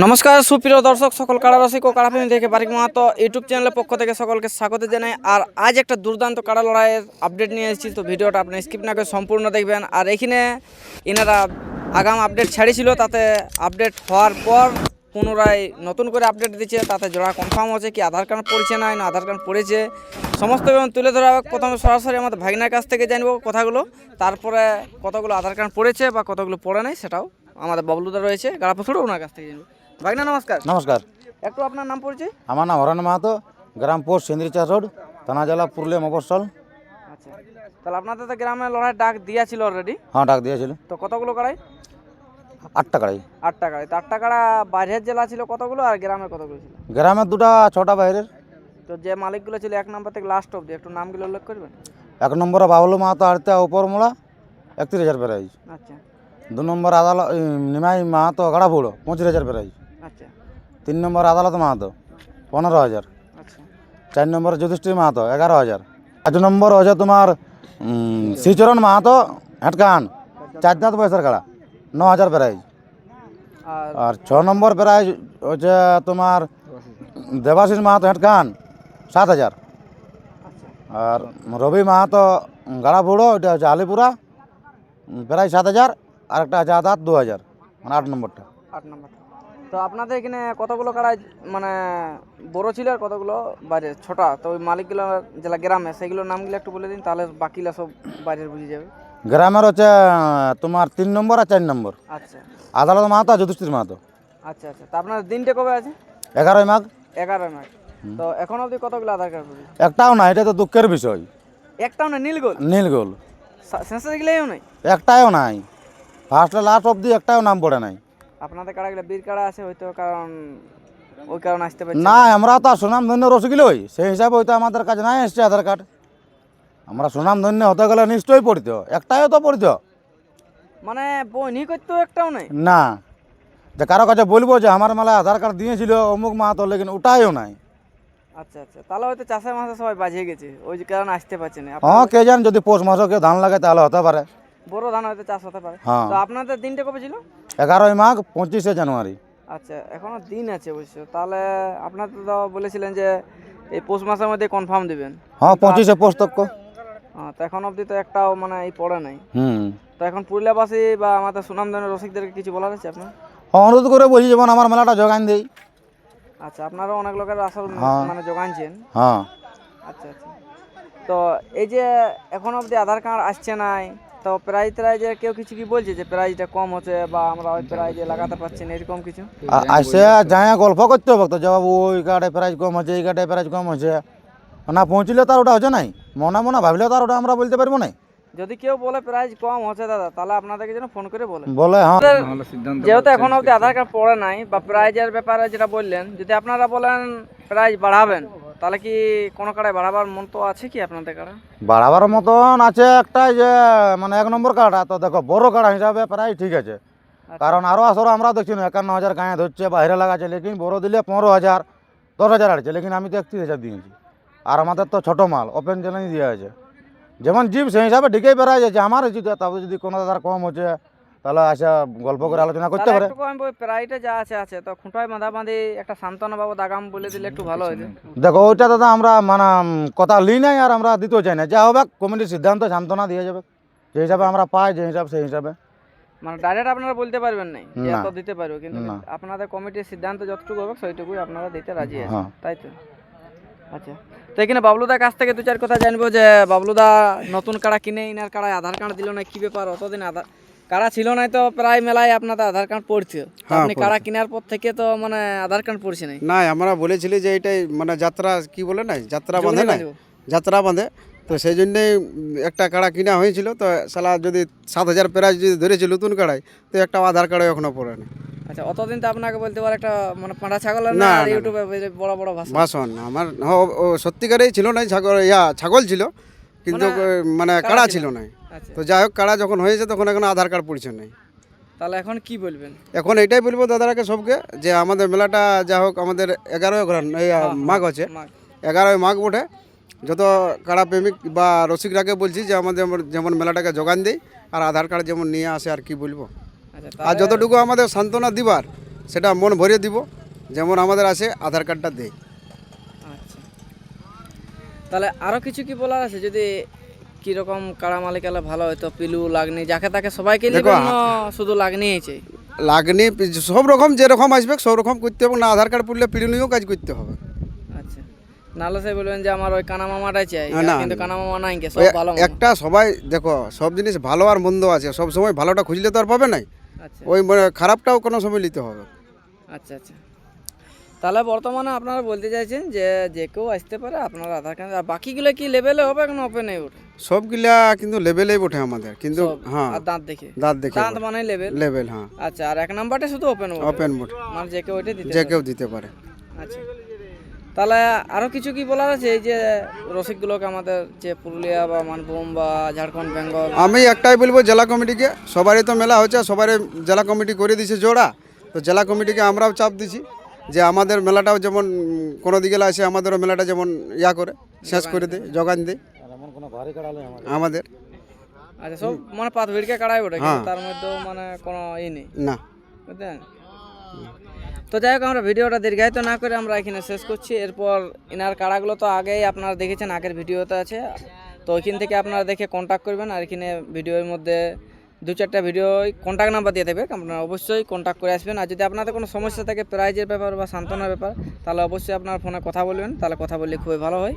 নমস্কার সুপ্রিয় দর্শক, সকল কাড়া রসিক ও কাড়াপ্রেমী দেখে বারিক মাহাতো ইউটিউব চ্যানেলের পক্ষ থেকে সকলকে স্বাগত জানাই। আর আজ একটা দুর্দান্ত কাড়া লড়াইয়ের আপডেট নিয়ে এসেছি, তো ভিডিওটা আপনি স্কিপ না করে সম্পূর্ণ দেখবেন। আর এখানে এনারা আগাম আপডেট ছাড়িয়েছিল, তাতে আপডেট হওয়ার পর পুনরায় নতুন করে আপডেট দিচ্ছে, তাতে জোড়া কনফার্ম হচ্ছে কি আধার কার্ড পড়েছে না আধার কার্ড পড়েছে সমস্ত এবং তুলে ধরা হবে। প্রথমে সরাসরি আমাদের ভাগিনার কাছ থেকে জানবো কথাগুলো, তারপরে কতগুলো আধার কার্ড পড়েছে বা কতগুলো পড়ে নাই সেটাও আমাদের বাবলুদা রয়েছে গাড়াপথুরও ওনার কাছ থেকে জানবো। ভাগনা নমস্কার। নমস্কার, একটু আপনার নাম পরিচয়। আমার নাম হরান মাহাতো, গ্রাম পোস্ট সেন্দ্রিচা রোড, থানা জেলা পুরুলিয়া মফস্বল। আচ্ছা, তাহলে আপনাদের তো গ্রামে লড়াই ডাক দিয়েছিল অলরেডি, হ্যাঁ ডাক দিয়েছিল। তো কতগুলো কাড়াই? 8টা কাড়াই। 8টা কাড়াই। তো 8টা কাড়া বাইরের জেলা ছিল কতগুলো আর গ্রামে কতগুলো ছিল? গ্রামের 2টা, 6টা বাইরের। তো যে মালিকগুলো ছিল 1 নম্বর থেকে লাস্ট অবধি একটু নামগুলো উল্লেখ করবেন। 1 নম্বরে বাবলু মাহাতো আড়তা উপরমোলা 31,000 প্রাইজ। আচ্ছা 2 নম্বর আদালত নিমাই মাহাতো গাড়াপুড়ো 25,000 প্রাইজ। আচ্ছা 3 নম্বর আদালত মাহাতো 15,000। আচ্ছা 4 নম্বর যুধিষ্ঠির মাহাতো 11,000। 5 নম্বর হচ্ছে তোমার শ্রীচরণ মাহাতো হেটকান 4 দাঁত বয়সের কাড়া 9,000 প্রাইজ। আর আর 6 নম্বর প্রাইজ হচ্ছে তোমার দেবাশিস মাহাতো হেটকান 7,000। আচ্ছা আর রবি মাহাতো গাড়াপুড়ো ওইটা হচ্ছে আলিপুরা প্রায় 7,000। আর একটা আছে আদাত 2,000, মানে 8 নম্বরটা। 8 নম্বর। তো আপনাদের এখানে কতগুলো কাড়াই মানে বড় ছিল আর কতগুলো বাইরের ছোটা? তো ওই মালিকগুলো জেলা গ্রামে সেইগুলোর নামগুলো একটু বলে দিন, তাহলে বাকিলা সব বাইরের বুঝে যাবে। গ্রামের হচ্ছে তোমার 3 নম্বর আর 4 নম্বর আচ্ছা আদালত মাহাতো আর যুধিষ্ঠির মাহাতো। আচ্ছা আচ্ছা। তো আপনার দিনটা কবে আছে? 11ই মাঘ। 11 মাস। তো এখন অবধি কতগুলো আধার কার্ড পড়েছে? একটাও না, এটা তো দুঃখের বিষয়। একটাও না? নীলগোল নীল গোল শেষে গেলেও নাই? একটাও নাই, ফার্স্ট লাস্ট অবধি একটাও নাম পড়ে নাই। আপনাদের কাড়াগুলো বীর কাড়া আছে হয়তো, কারণ ওই কারণে আসতে পারছি না, আমরা তো সুনাম ধন্য রসিকলই, সেই হিসাবে হয়তো আমাদের কাছে নাই এসছে আধার কার্ড। আমরা সুনাম ধন্য হতে গেলে নিশ্চয়ই পড়িত, একটাও তো পড়িত মানে বইনি করতে একটাও নাই। না। যে কারো কাছে বলবো যে আমার মেলায় আধার কার্ড দিয়েছিল অমুক মাহাতো, লেকিন ওটাইও নাই। আচ্ছা আচ্ছা, তাহলে হয়তো চাষের মাসে সবাই বাজিয়ে গেছে, ওই যে কারণে আসতে পারছে না। হ্যাঁ, কে জান, যদি পৌষ মাসে কেউ ধান লাগে তাহলে হতে পারে। বড় ধান হয়তো চাষ হতে পারে। হ্যাঁ। তো আপনাদের দিনটা কবে ছিল? 11ই মাঘ 25শে জানুয়ারি। আচ্ছা, এখনো দিন আছে অবশ্য। তাহলে আপনাদের তো বলেছিলেন যে এই পৌষ মাসের মধ্যে কনফার্ম দিবেন। হ্যাঁ, 25শে পৌষ তক্ষ। হ্যাঁ, তো এখন অবধি তো একটাও মানে এই পড়ে নাই। হুম। তো এখন পুরুলিয়াবাসী বা আমাদের সুনামধন্য রসিকদেরকে কিছু বলার আছে আপনার? হ্যাঁ, অনুরোধ করে বলছি যেমন আমার মেলাটা জোগান দেই। আচ্ছা, আপনারও অনেক লোকের আসল হ্যাঁ। মানে জোগানছেন। হ্যাঁ। আচ্ছা আচ্ছা। তো এই যে এখন অবধি আধার কার্ড আসছে নাই, তো প্রাইজে কেউ কিছু কি বলছে যে প্রাইজটা কম হচ্ছে বা আমরা ওই প্রাইজে লাগাতে পারছি না, এরকম কিছু? আসে যায় গল্প করতে হবে তো, জবাব ওই কার্ডে প্রাইজ কম হচ্ছে, এই কার্ডে প্রাইজ কম হচ্ছে। না পৌঁছলে তার ওটা হচ্ছে নাই, মনে মনে ভাবলে তার ওটা আমরা বলতে পারবো না। যদি কেউ বলে প্রাইজ কম হচ্ছে দাদা, তাহলে আপনাদেরকে যেন ফোন করে বলে। বলে হ্যাঁ। যেহেতু এখন অবধি আধার কার্ড পড়ে নাই বা প্রাইজের ব্যাপারে যেটা বললেন, যদি আপনারা বলেন প্রাইজ বাড়াবেন, তাহলে কি কোনো কাড়ায় বাড়াবার মন তো আছে কি আপনাদের কাড়া? বাড়াবার মতন আছে একটাই, যে মানে 1 নম্বর কাড়া। তো দেখো বড় কাড়া হিসাবে প্রায় ঠিক আছে, কারণ আরও আসলে আমরা দেখছি না 51,000 গায়ে ধরছে বাইরে লাগাচ্ছে, লেকিন বড় দিলে 15,000 10,000 আসছে, লেকিন আমি তো 31,000 দিয়েছি। আর আমাদের তো ছোটো মাল ওপেন চ্যালেঞ্জ দেওয়া আছে, যেমন জিপ সেই হিসাবে ঢিকেই বেড়াই যাচ্ছে। আমার হচ্ছে তারপরে যদি কোনো দাদার কম হচ্ছে তাহলে আসা গল্প করে আলোচনা করতে পারে। প্রাইজটা যা আছে আছে, তো খুঁটায় বাঁধাবাঁধি একটা সান্ত্বনা বাবু দাগাম বলে দিলে একটু ভালো হতো। দেখো ওইটা দাদা আমরা মানে কথা লি নাই, আর আমরা দিতেও চাই না। যা হবে কমিটির সিদ্ধান্ত সান্ত্বনা দিয়ে যাবে, যে হিসাবে আমরা পাই, যে হিসাবে সেই হিসাবে। মানে ডাইরেক্ট আপনারা বলতে পারবেন না যে না। এত দিতে পারবো, কিন্তু না। আপনাদের কমিটির সিদ্ধান্ত যতটুকু হবে সেইটুকুই আপনারা দিতে রাজি আছেন, হ্যাঁ। তাই তো? আচ্ছা, তো এখানে বাবলুদার কাছ থেকে 2-4 কথা জানবো যে বাবলুদা নতুন কাড়া কিনে ইনার কাড়ায় আধার কার্ড দিল না, কি ব্যাপার? অতদিন আধার কাড়া ছিল না, তো প্রায় মেলায় আপনাদের আধার কার্ড পড়ছে। আপনি কাড়া কেনার পর থেকে তো মানে আধার কার্ড পড়ছে নাই। না, আমরা বলেছিলি যে এটাই মানে যাত্রা কি বলে না, যাত্রা বাঁধে না, যাত্রা বাঁধে। তো সেই জন্যেই একটা কাড়া কিনা হয়েছিল। তো সালা যদি 7,000 প্রাইজ যদি ধরেছে নতুন কাড়ায়, তো একটা আধার কার্ডে এখনো পড়ে না। আচ্ছা, অতদিন তো আপনাকে বলতে পারে একটা মানে পাঁঠা ছাগলের না, না, আর না, ইউটিউবে বড় বড় ভাষা ভাষণ আমার ও সত্যিকারেই ছিল না, ছাগল ছিল, কিন্তু মানে কাড়া ছিল না। আচ্ছা, তো যাই হোক, কাড়া যখন হয়েছে তখন এখন আধার কার্ড পড়ছে নাই। তাহলে এখন কি বলবেন? এখন এটাই বলবো দাদারাকে সবকে, যে আমাদের মেলাটা যা হোক, আমাদের 11ই মাঘ আছে, 11ই মাঘ বটে। যত কাড়া প্রেমিক বা রসিকরাকে বলছি যে আমাদের যেমন মেলাটাকে যোগান দেয়, আর আধার কার্ড যেমন নিয়ে আসে, আর কি বলবো। আচ্ছা, আর যতটুকু আমাদের সান্ত্বনা দিবার, সেটা মন ভরিয়ে দিব, যেমন আমাদের আছে আধার কার্ডটা দেয়। আচ্ছা, তাহলে আরো কিছু কি বলার আছে? যদি কিরকম কাড়া মালিক এলে ভালো হতো, পিলু লাগনি যাকে তাকে সবাইকে দেখো, নেবেন না শুধু লাগনিই চাই? লাগনি সব রকম যেরকম আসবে সব রকম করতে হবে, না আধার কার্ড পড়লে পিড়ি নিয়েও কাজ করতে হবে। আচ্ছা, নাহলে সে বলবেন যে আমার ওই কানা মামাটাই চাই, না, কিন্তু কানা মামা নাই কে, সব ওই ভালো মামা। একটা সবাই দেখো, সব জিনিস ভালো আর মন্দ আছে, সব সময় ভালোটা খুঁজলে তো আর পাবে নাই, আচ্ছা ওই মানে খারাপটাও কোনো সময় নিতে হবে। আচ্ছা আচ্ছা, তাহলে বর্তমানে আপনারা বলতে চাইছেন যে যে কেউ আসতে পারে আপনার আধার কার্ড, আর বাকিগুলো কি লেভেলে হবে না ওপেনে ওঠে? সবগুলা কিন্তু লেভেলেই ওঠে আমাদের, কিন্তু সব? হ্যাঁ আর দাঁত দেখে? দাঁত দেখে দাঁত মানে লেভেল। লেভেল, হ্যাঁ আচ্ছা, আর এক নাম্বারটা শুধু ওপেন ওপেন মোড, মানে যে কেউ ওইটা দিতে যে পারে। কেউ দিতে পারে। আচ্ছা, তাহলে আরো কিছু কি বলার আছে? এই যে রসিকগুলোকে আমাদের যে পুরুলিয়া বা মানভূম বা ঝাড়খণ্ড বেঙ্গল, আমি একটাই বলবো জেলা কমিটিকে, সবারই তো মেলা হচ্ছে, সবারই জেলা কমিটি করে দিছে জোড়া, তো জেলা কমিটিকে আমরাও চাপ দিছি যে আমাদের মেলাটাও যেমন কোনো দিকে আছে, আমাদেরও মেলাটা যেমন ইয়া করে শেষ করে দেয়, যোগান দেয় আমাদের। আচ্ছা, সব মানে পাত ভিড়কে কাড়াই ওঠে, কিন্তু হ্যাঁ। তার মধ্যেও মানে কোনো নেই, না বুঝলেন? তো যাই হোক, আমরা ভিডিওটা দীর্ঘায়িত না করে আমরা এখানে শেষ করছি। এরপর ইনার কাড়াগুলো তো আগেই আপনারা দেখেছেন, আগের ভিডিওতে আছে, তো ওইখান থেকে আপনারা দেখে কন্ট্যাক্ট করবেন। আর এখানে ভিডিওর মধ্যে 2-4টা ভিডিও কন্ট্যাক্ট নাম্বার দিয়ে দেবে, আপনারা অবশ্যই কন্ট্যাক্ট করে আসবেন। আর যদি আপনাদের কোনো সমস্যা থাকে প্রাইজের ব্যাপার বা সান্ত্বনার ব্যাপার, তাহলে অবশ্যই আপনার ফোনে কথা বলবেন, তাহলে কথা বললে খুবই ভালো হয়।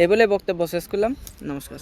এই বলে বক্তব্য শেষ করলাম, নমস্কার।